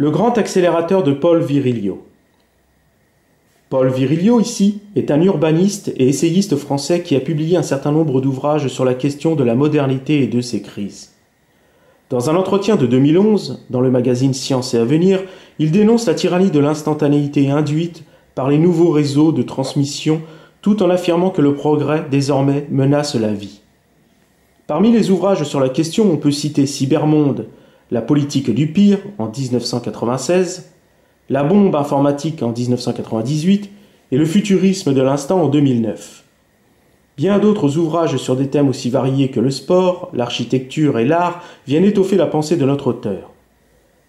Le grand accélérateur de Paul Virilio. Paul Virilio, ici, est un urbaniste et essayiste français qui a publié un certain nombre d'ouvrages sur la question de la modernité et de ses crises. Dans un entretien de 2011, dans le magazine Science et Avenir, il dénonce la tyrannie de l'instantanéité induite par les nouveaux réseaux de transmission, tout en affirmant que le progrès, désormais, menace la vie. Parmi les ouvrages sur la question, on peut citer Cybermonde, La politique du pire en 1996, La bombe informatique en 1998 et Le futurisme de l'instant en 2009. Bien d'autres ouvrages sur des thèmes aussi variés que le sport, l'architecture et l'art viennent étoffer la pensée de notre auteur.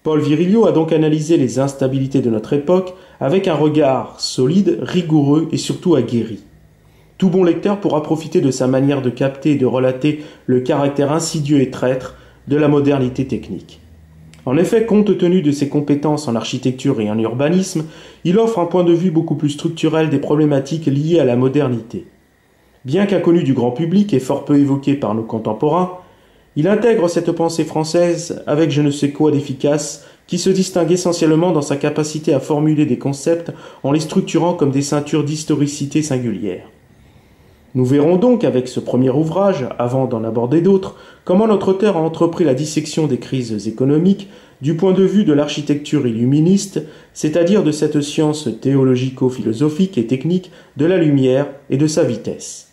Paul Virilio a donc analysé les instabilités de notre époque avec un regard solide, rigoureux et surtout aguerri. Tout bon lecteur pourra profiter de sa manière de capter et de relater le caractère insidieux et traître de la modernité technique. En effet, compte tenu de ses compétences en architecture et en urbanisme, il offre un point de vue beaucoup plus structurel des problématiques liées à la modernité. Bien qu'inconnu du grand public et fort peu évoqué par nos contemporains, il intègre cette pensée française avec je ne sais quoi d'efficace qui se distingue essentiellement dans sa capacité à formuler des concepts en les structurant comme des ceintures d'historicité singulière. Nous verrons donc avec ce premier ouvrage, avant d'en aborder d'autres, comment notre auteur a entrepris la dissection des crises économiques du point de vue de l'architecture illuministe, c'est-à-dire de cette science théologico-philosophique et technique de la lumière et de sa vitesse.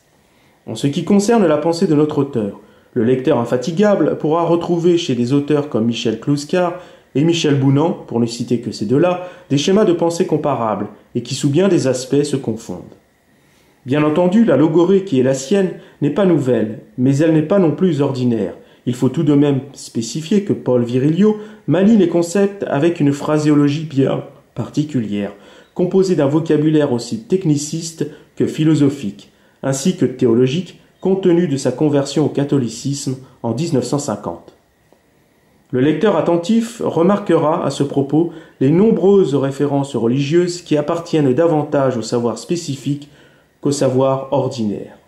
En ce qui concerne la pensée de notre auteur, le lecteur infatigable pourra retrouver chez des auteurs comme Michel Clouscar et Michel Bounan, pour ne citer que ces deux-là, des schémas de pensée comparables et qui sous bien des aspects se confondent. Bien entendu, la logorée qui est la sienne n'est pas nouvelle, mais elle n'est pas non plus ordinaire. Il faut tout de même spécifier que Paul Virilio manie les concepts avec une phraséologie bien particulière, composée d'un vocabulaire aussi techniciste que philosophique, ainsi que théologique, compte tenu de sa conversion au catholicisme en 1950. Le lecteur attentif remarquera à ce propos les nombreuses références religieuses qui appartiennent davantage au savoir spécifique qu'au savoir ordinaire.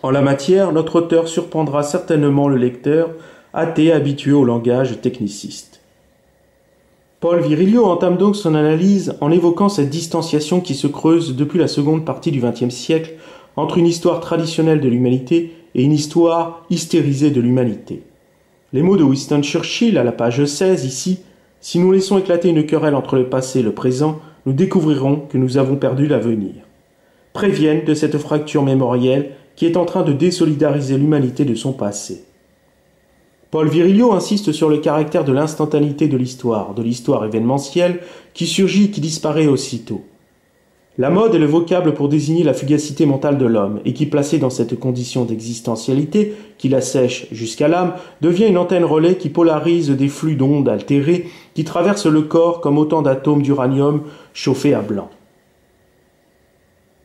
En la matière, notre auteur surprendra certainement le lecteur, athée habitué au langage techniciste. Paul Virilio entame donc son analyse en évoquant cette distanciation qui se creuse depuis la seconde partie du XXe siècle entre une histoire traditionnelle de l'humanité et une histoire hystérisée de l'humanité. Les mots de Winston Churchill à la page 16 ici, « Si nous laissons éclater une querelle entre le passé et le présent, nous découvrirons que nous avons perdu l'avenir », préviennent de cette fracture mémorielle qui est en train de désolidariser l'humanité de son passé. Paul Virilio insiste sur le caractère de l'instantanéité de l'histoire événementielle qui surgit et qui disparaît aussitôt. La mode est le vocable pour désigner la fugacité mentale de l'homme et qui, placé dans cette condition d'existentialité qui l'assèche jusqu'à l'âme, devient une antenne relais qui polarise des flux d'ondes altérés qui traversent le corps comme autant d'atomes d'uranium chauffés à blanc.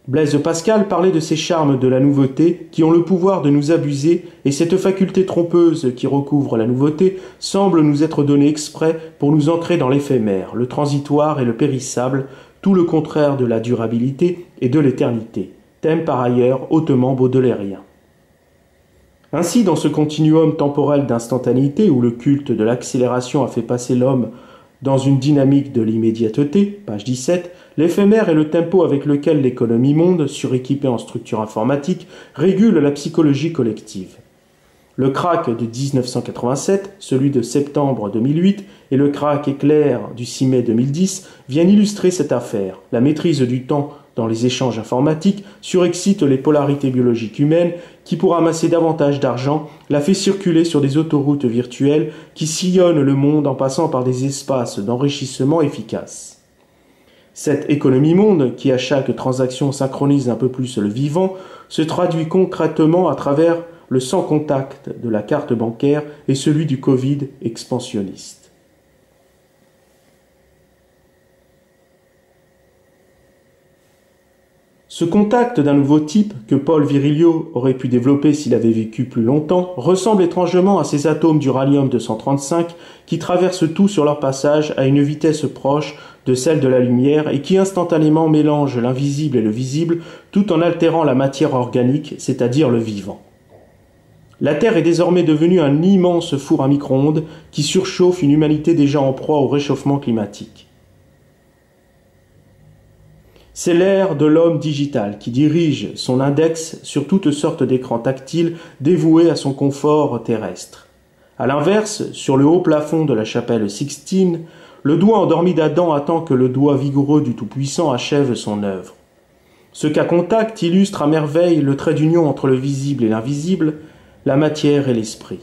Blaise Pascal parlait de ces charmes de la nouveauté qui ont le pouvoir de nous abuser et cette faculté trompeuse qui recouvre la nouveauté semble nous être donnée exprès pour nous ancrer dans l'éphémère, le transitoire et le périssable, tout le contraire de la durabilité et de l'éternité, thème par ailleurs hautement baudelairien. Ainsi, dans ce continuum temporel d'instantanéité où le culte de l'accélération a fait passer l'homme dans une dynamique de l'immédiateté, page 17, l'éphémère est le tempo avec lequel l'économie monde, suréquipée en structure informatique, régule la psychologie collective. Le krach de 1987, celui de septembre 2008 et le krach éclair du 6 mai 2010 viennent illustrer cette affaire. La maîtrise du temps dans les échanges informatiques surexcite les polarités biologiques humaines qui, pour amasser davantage d'argent, la fait circuler sur des autoroutes virtuelles qui sillonnent le monde en passant par des espaces d'enrichissement efficaces. Cette économie monde, qui à chaque transaction synchronise un peu plus le vivant, se traduit concrètement à travers le sans contact de la carte bancaire et celui du Covid expansionniste. Ce contact d'un nouveau type que Paul Virilio aurait pu développer s'il avait vécu plus longtemps ressemble étrangement à ces atomes d'uranium-235 qui traversent tout sur leur passage à une vitesse proche de celle de la lumière et qui instantanément mélangent l'invisible et le visible tout en altérant la matière organique, c'est-à-dire le vivant. La Terre est désormais devenue un immense four à micro-ondes qui surchauffe une humanité déjà en proie au réchauffement climatique. C'est l'ère de l'homme digital qui dirige son index sur toutes sortes d'écrans tactiles dévoués à son confort terrestre. A l'inverse, sur le haut plafond de la chapelle Sixtine, le doigt endormi d'Adam attend que le doigt vigoureux du Tout-Puissant achève son œuvre. Ce cas contact illustre à merveille le trait d'union entre le visible et l'invisible, la matière et l'esprit.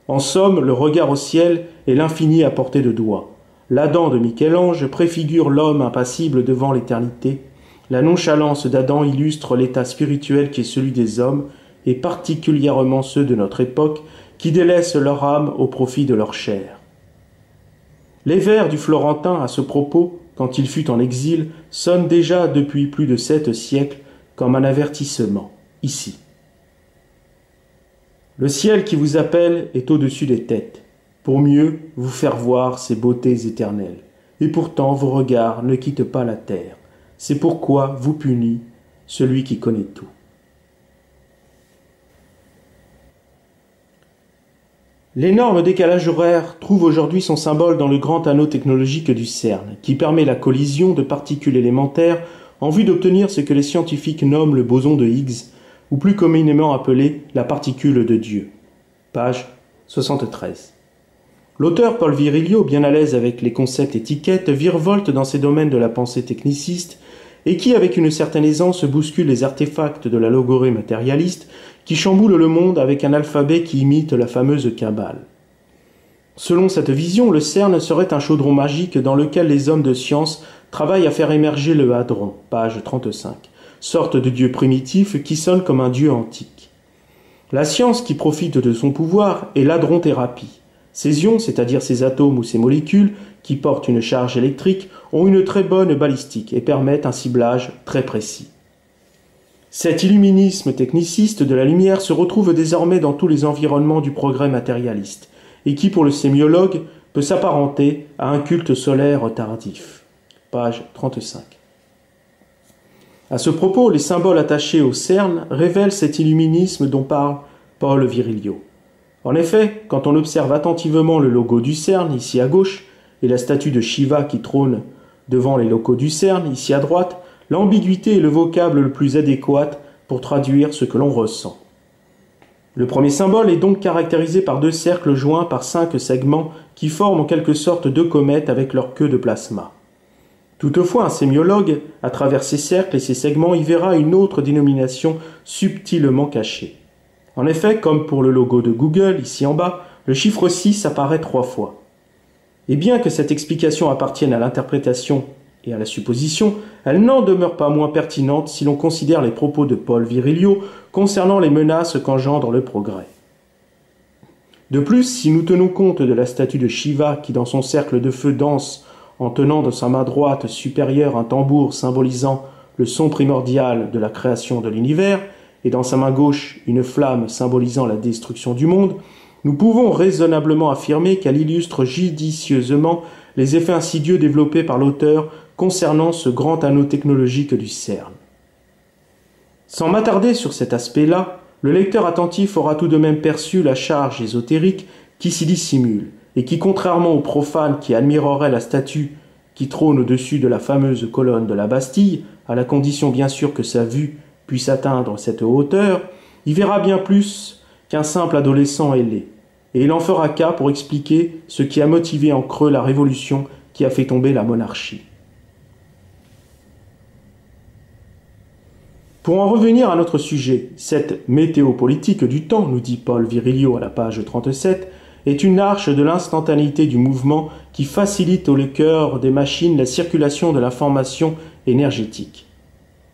En somme, le regard au ciel est l'infini à portée de doigt. L'Adam de Michel-Ange préfigure l'homme impassible devant l'éternité. La nonchalance d'Adam illustre l'état spirituel qui est celui des hommes, et particulièrement ceux de notre époque, qui délaissent leur âme au profit de leur chair. Les vers du Florentin à ce propos, quand il fut en exil, sonnent déjà depuis plus de 7 siècles comme un avertissement, ici. Le ciel qui vous appelle est au-dessus des têtes, pour mieux vous faire voir ses beautés éternelles. Et pourtant vos regards ne quittent pas la terre. C'est pourquoi vous punit celui qui connaît tout. L'énorme décalage horaire trouve aujourd'hui son symbole dans le grand anneau technologique du CERN, qui permet la collision de particules élémentaires en vue d'obtenir ce que les scientifiques nomment le boson de Higgs, ou plus communément appelé la particule de Dieu. Page 73. L'auteur Paul Virilio, bien à l'aise avec les concepts étiquettes, virevolte dans ces domaines de la pensée techniciste et qui, avec une certaine aisance, bouscule les artefacts de la logorée matérialiste qui chamboule le monde avec un alphabet qui imite la fameuse Kabbale. Selon cette vision, le CERN serait un chaudron magique dans lequel les hommes de science travaillent à faire émerger le hadron, page 35, sorte de dieu primitif qui sonne comme un dieu antique. La science qui profite de son pouvoir est l'hadronthérapie. Ces ions, c'est-à-dire ces atomes ou ces molécules qui portent une charge électrique, ont une très bonne balistique et permettent un ciblage très précis. Cet illuminisme techniciste de la lumière se retrouve désormais dans tous les environnements du progrès matérialiste, et qui, pour le sémiologue, peut s'apparenter à un culte solaire tardif. Page 35. À ce propos, les symboles attachés au CERN révèlent cet illuminisme dont parle Paul Virilio. En effet, quand on observe attentivement le logo du CERN, ici à gauche, et la statue de Shiva qui trône devant les locaux du CERN, ici à droite, l'ambiguïté est le vocable le plus adéquat pour traduire ce que l'on ressent. Le premier symbole est donc caractérisé par 2 cercles joints par 5 segments qui forment en quelque sorte 2 comètes avec leur queue de plasma. Toutefois, un sémiologue, à travers ces cercles et ces segments, y verra une autre dénomination subtilement cachée. En effet, comme pour le logo de Google, ici en bas, le chiffre 6 apparaît 3 fois. Et bien que cette explication appartienne à l'interprétation et à la supposition, elle n'en demeure pas moins pertinente si l'on considère les propos de Paul Virilio concernant les menaces qu'engendre le progrès. De plus, si nous tenons compte de la statue de Shiva qui dans son cercle de feu danse en tenant de sa main droite supérieure un tambour symbolisant le son primordial de la création de l'univers, et dans sa main gauche une flamme symbolisant la destruction du monde, nous pouvons raisonnablement affirmer qu'elle illustre judicieusement les effets insidieux développés par l'auteur concernant ce grand anneau technologique du CERN. Sans m'attarder sur cet aspect-là, le lecteur attentif aura tout de même perçu la charge ésotérique qui s'y dissimule, et qui, contrairement aux profanes qui admireraient la statue qui trône au-dessus de la fameuse colonne de la Bastille, à la condition bien sûr que sa vue puisse atteindre cette hauteur, y verra bien plus qu'un simple adolescent ailé, et il en fera cas pour expliquer ce qui a motivé en creux la révolution qui a fait tomber la monarchie. Pour en revenir à notre sujet, cette météopolitique du temps, nous dit Paul Virilio à la page 37, est une arche de l'instantanéité du mouvement qui facilite au cœur des machines la circulation de l'information énergétique.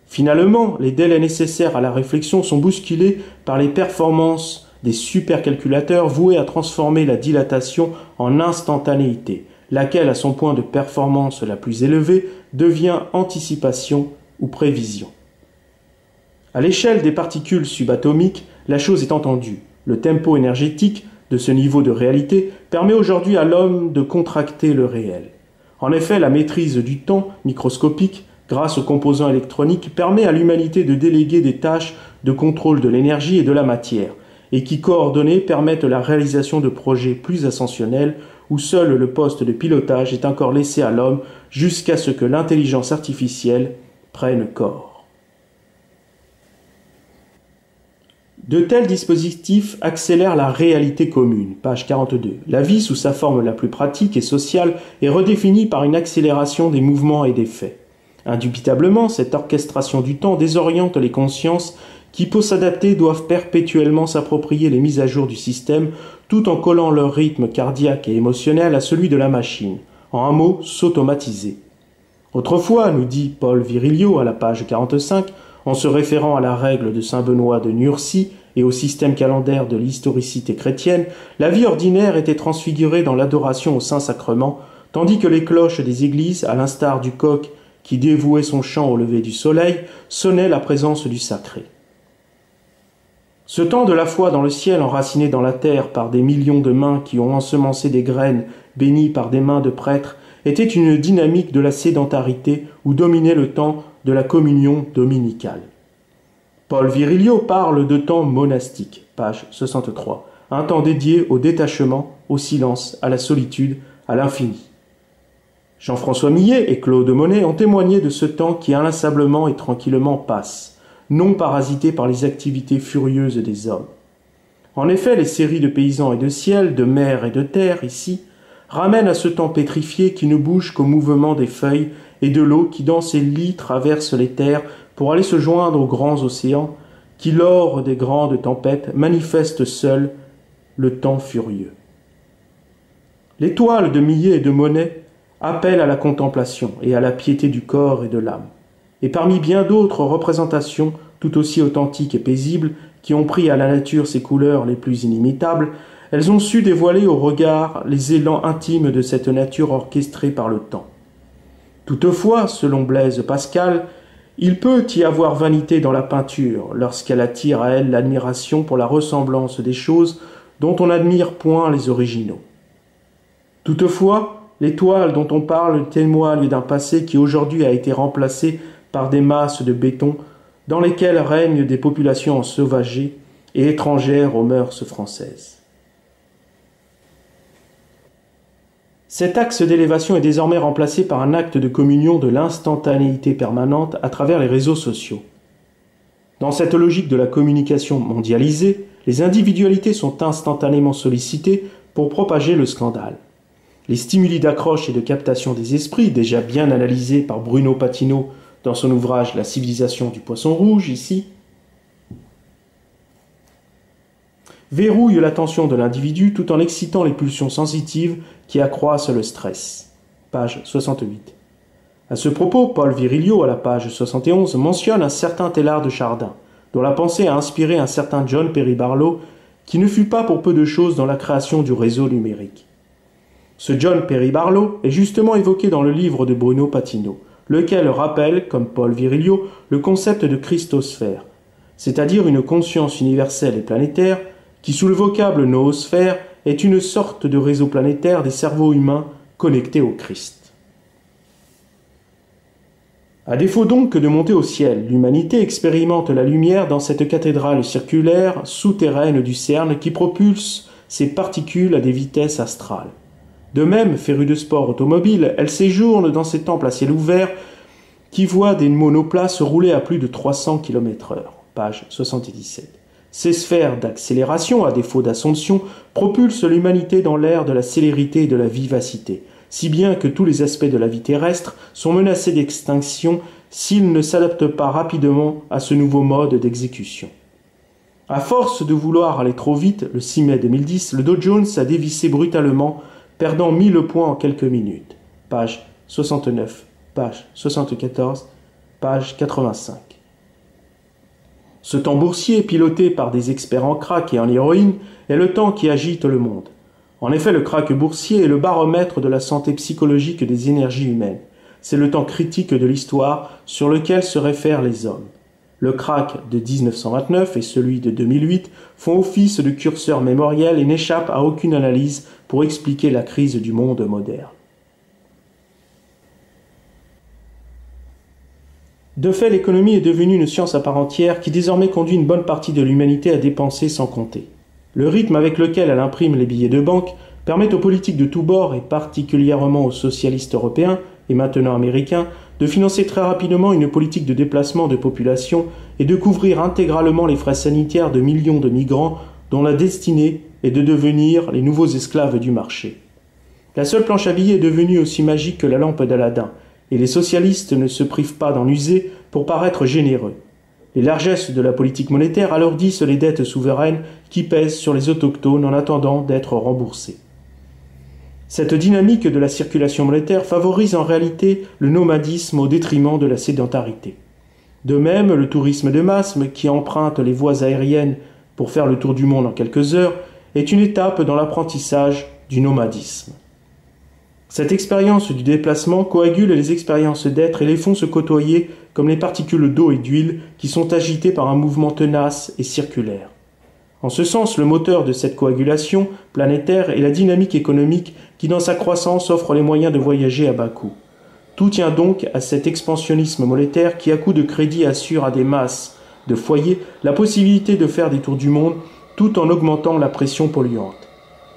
Finalement, les délais nécessaires à la réflexion sont bousculés par les performances des supercalculateurs voués à transformer la dilatation en instantanéité, laquelle, à son point de performance la plus élevée, devient anticipation ou prévision. À l'échelle des particules subatomiques, la chose est entendue. Le tempo énergétique de ce niveau de réalité permet aujourd'hui à l'homme de contracter le réel. En effet, la maîtrise du temps microscopique, grâce aux composants électroniques, permet à l'humanité de déléguer des tâches de contrôle de l'énergie et de la matière, et qui, coordonnés, permettent la réalisation de projets plus ascensionnels où seul le poste de pilotage est encore laissé à l'homme jusqu'à ce que l'intelligence artificielle prenne corps. De tels dispositifs accélèrent la réalité commune, page 42. La vie sous sa forme la plus pratique et sociale est redéfinie par une accélération des mouvements et des faits. Indubitablement, cette orchestration du temps désoriente les consciences qui, pour s'adapter, doivent perpétuellement s'approprier les mises à jour du système tout en collant leur rythme cardiaque et émotionnel à celui de la machine. En un mot, s'automatiser. Autrefois, nous dit Paul Virilio à la page 45, en se référant à la règle de saint Benoît de Nursie et au système calendaire de l'historicité chrétienne, la vie ordinaire était transfigurée dans l'adoration au Saint-Sacrement, tandis que les cloches des églises, à l'instar du coq qui dévouait son chant au lever du soleil, sonnaient la présence du sacré. Ce temps de la foi dans le ciel enraciné dans la terre par des millions de mains qui ont ensemencé des graines bénies par des mains de prêtres était une dynamique de la sédentarité où dominait le temps de la communion dominicale. Paul Virilio parle de temps monastique, page 63, un temps dédié au détachement, au silence, à la solitude, à l'infini. Jean-François Millet et Claude Monet ont témoigné de ce temps qui inlassablement et tranquillement passe, non parasité par les activités furieuses des hommes. En effet, les séries de paysans et de ciel, de mer et de terre, ici, ramènent à ce temps pétrifié qui ne bouge qu'au mouvement des feuilles et de l'eau qui, dans ses lits, traverse les terres pour aller se joindre aux grands océans, qui, lors des grandes tempêtes, manifestent seuls le temps furieux. Les toiles de Millet et de Monet appellent à la contemplation et à la piété du corps et de l'âme. Et parmi bien d'autres représentations, tout aussi authentiques et paisibles, qui ont pris à la nature ses couleurs les plus inimitables, elles ont su dévoiler au regard les élans intimes de cette nature orchestrée par le temps. Toutefois, selon Blaise Pascal, il peut y avoir vanité dans la peinture lorsqu'elle attire à elle l'admiration pour la ressemblance des choses dont on n'admire point les originaux. Toutefois, les toiles dont on parle témoignent d'un passé qui aujourd'hui a été remplacé par des masses de béton dans lesquelles règnent des populations ensauvagées et étrangères aux mœurs françaises. Cet axe d'élévation est désormais remplacé par un acte de communion de l'instantanéité permanente à travers les réseaux sociaux. Dans cette logique de la communication mondialisée, les individualités sont instantanément sollicitées pour propager le scandale. Les stimuli d'accroche et de captation des esprits, déjà bien analysés par Bruno Patino dans son ouvrage « La civilisation du poisson rouge », ici, verrouillent l'attention de l'individu tout en excitant les pulsions sensitives qui accroissent le stress. Page 68. À ce propos, Paul Virilio, à la page 71, mentionne un certain Teilhard de Chardin, dont la pensée a inspiré un certain John Perry Barlow, qui ne fut pas pour peu de choses dans la création du réseau numérique. Ce John Perry Barlow est justement évoqué dans le livre de Bruno Patino, lequel rappelle, comme Paul Virilio, le concept de christosphère, c'est-à-dire une conscience universelle et planétaire qui, sous le vocable noosphère, est une sorte de réseau planétaire des cerveaux humains connectés au Christ. À défaut donc de monter au ciel, l'humanité expérimente la lumière dans cette cathédrale circulaire souterraine du CERN qui propulse ses particules à des vitesses astrales. De même, férue de sport automobile, elle séjourne dans ces temples à ciel ouvert qui voient des monoplaces rouler à plus de 300 km/h. Page 77. Ces sphères d'accélération, à défaut d'assomption, propulsent l'humanité dans l'ère de la célérité et de la vivacité, si bien que tous les aspects de la vie terrestre sont menacés d'extinction s'ils ne s'adaptent pas rapidement à ce nouveau mode d'exécution. À force de vouloir aller trop vite, le 6 mai 2010, le Dow Jones a dévissé brutalement, perdant 1000 points en quelques minutes. Page 69, page 74, page 85. Ce temps boursier, piloté par des experts en crack et en héroïne, est le temps qui agite le monde. En effet, le crack boursier est le baromètre de la santé psychologique des énergies humaines. C'est le temps critique de l'histoire sur lequel se réfèrent les hommes. Le crack de 1929 et celui de 2008 font office de curseur mémoriel et n'échappent à aucune analyse pour expliquer la crise du monde moderne. De fait, l'économie est devenue une science à part entière qui désormais conduit une bonne partie de l'humanité à dépenser sans compter. Le rythme avec lequel elle imprime les billets de banque permet aux politiques de tous bords, et particulièrement aux socialistes européens, et maintenant américains, de financer très rapidement une politique de déplacement de population et de couvrir intégralement les frais sanitaires de millions de migrants dont la destinée est de devenir les nouveaux esclaves du marché. La seule planche à billets est devenue aussi magique que la lampe d'Aladin, et les socialistes ne se privent pas d'en user pour paraître généreux. Les largesses de la politique monétaire alourdissent les dettes souveraines qui pèsent sur les autochtones en attendant d'être remboursées. Cette dynamique de la circulation monétaire favorise en réalité le nomadisme au détriment de la sédentarité. De même, le tourisme de masse, qui emprunte les voies aériennes pour faire le tour du monde en quelques heures, est une étape dans l'apprentissage du nomadisme. Cette expérience du déplacement coagule les expériences d'être et les font se côtoyer comme les particules d'eau et d'huile qui sont agitées par un mouvement tenace et circulaire. En ce sens, le moteur de cette coagulation planétaire est la dynamique économique qui, dans sa croissance, offre les moyens de voyager à bas coût. Tout tient donc à cet expansionnisme monétaire qui, à coup de crédit, assure à des masses de foyers la possibilité de faire des tours du monde tout en augmentant la pression polluante.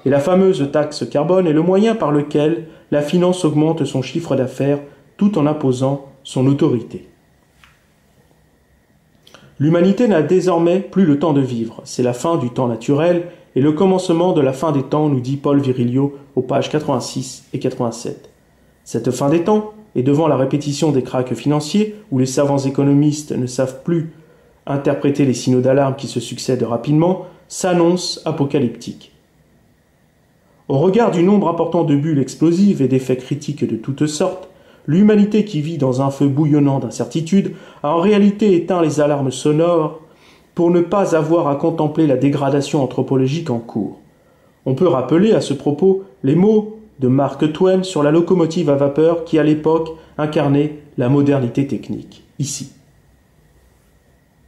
Et la fameuse taxe carbone est le moyen par lequel la finance augmente son chiffre d'affaires tout en imposant son autorité. L'humanité n'a désormais plus le temps de vivre, c'est la fin du temps naturel et le commencement de la fin des temps, nous dit Paul Virilio aux pages 86 et 87. Cette fin des temps, et devant la répétition des krachs financiers, où les savants économistes ne savent plus interpréter les signaux d'alarme qui se succèdent rapidement, s'annonce apocalyptique. Au regard du nombre important de bulles explosives et d'effets critiques de toutes sortes, l'humanité qui vit dans un feu bouillonnant d'incertitude a en réalité éteint les alarmes sonores pour ne pas avoir à contempler la dégradation anthropologique en cours. On peut rappeler à ce propos les mots de Mark Twain sur la locomotive à vapeur qui, à l'époque, incarnait la modernité technique. Ici.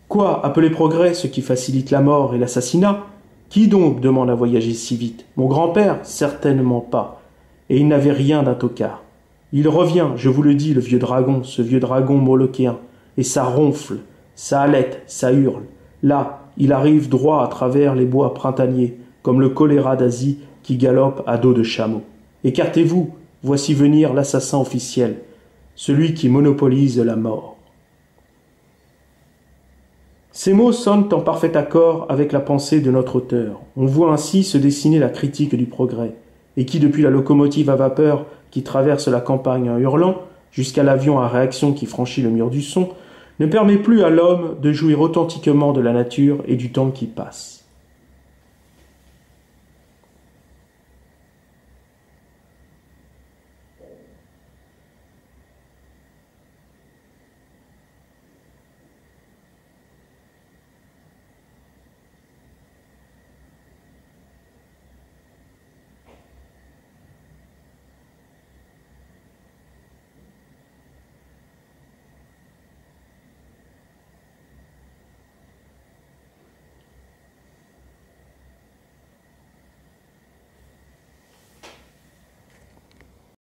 Quoi, appeler progrès ce qui facilite la mort et l'assassinat? Qui donc demande à voyager si vite? Mon grand-père? Certainement pas. Et il n'avait rien d'un tocard. Il revient, je vous le dis, le vieux dragon, ce vieux dragon molokéen, et ça ronfle, ça halète, ça hurle. Là, il arrive droit à travers les bois printaniers, comme le choléra d'Asie qui galope à dos de chameau. Écartez-vous, voici venir l'assassin officiel, celui qui monopolise la mort. Ces mots sonnent en parfait accord avec la pensée de notre auteur. On voit ainsi se dessiner la critique du progrès, et qui, depuis la locomotive à vapeur qui traverse la campagne en hurlant, jusqu'à l'avion à réaction qui franchit le mur du son, ne permet plus à l'homme de jouir authentiquement de la nature et du temps qui passe.